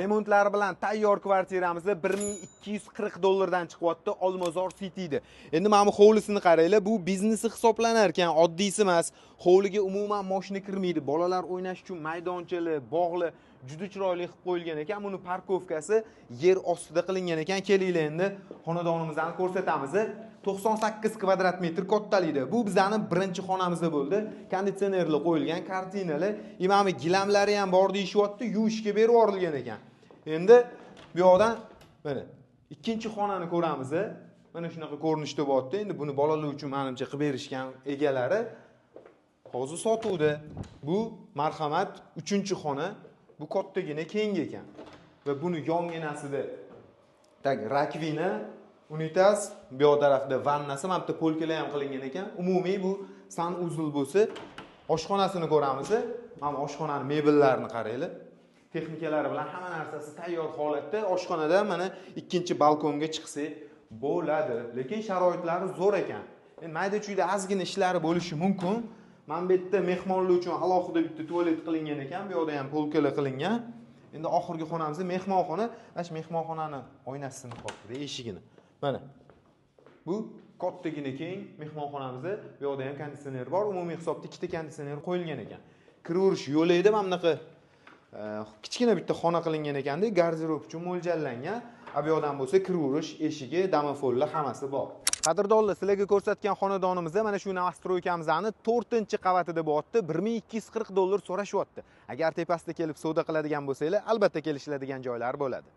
Remontlari bilan tayyor kvartiramiz $1240 dan chiqyapti Olmazor Cityda. Endi mana bu hovlisini qaranglar, bu biznesi hisoblanar ekan, oddiysi emas. Hovliga umuman mashina kirmaydi. Bolalar o'ynash uchun maydonchali, bog'li juda chiroyli qilib qo'yilgan ekan. Buni parkovkasi yer ostida qilingan ekan. Kelinglar endi xonadonimizni ko'rsatamiz. 98 kvadrat metr kattalikda. Bu bizning birinchi xonamizda bo'ldi. Konditsionerli qo'yilgan, kartinalar, imami gilamlari ham bor deyishyapti, yuvishga berib yuborilgan ekan. Endi bu yoqdan mana ikkinchi xonani ko'ramiz. Mana shunaqa ko'rinishda bo'lyapti. Endi buni bolalar uchun menimcha qilib berishgan egalari hozir sotuvda. Bu marhamat 3-xona. Bu kattagina keng ekan. Va buni yonginasida rakvina, unitaz, bu yoq tarafda vannasi, mana bitta polkalar ham qilingan ekan. Umumiy bu sanuzul bo'lsa, oshxonasini ko'ramiz. Mana oshxonaning mebellarini qaranglar. Texnikalari bilan hamma narsasi tayyor holatda. Oshxonadan mana ikkinchi balkonga chiqsak bo'ladi. Lekin sharoitlari zo'r ekan. Endi mayda-chuyda ozgina ishlari bo'lishi mumkin. Mana bu yerda mehmonlar uchun alohida bitta tualet qilingan ekan. Bu yoqda ham polkalar qilingan. Endi oxirgi xonamiz mehmonxona. Mana shu mehmonxonaning oynasini qo'ydi, eshigini. Mana. Bu kattagina keng mehmonxonamiz. Bu yoqda ham konditsioner bor. Umumiy hisobda ikkita konditsioner qo'yilgan ekan. Kiraverish yo'laydi mana bunaqa kichkina bitta xona qilingan ekanda, garderob uchun mo'ljallangan. Bu yoqdan bo'lsa kiraverish eshigi, domofonlar hammasi bor. Qadrdonlar, sizlarga ko'rsatgan xonadonimiz mana shu novostroykamizning 4-qavatida bo'lyapti. $1240 so'rashyapti. Agar tepasida kelib savdo qiladigan bo'lsanglar, albatta kelishiladigan joylar bo'ladi.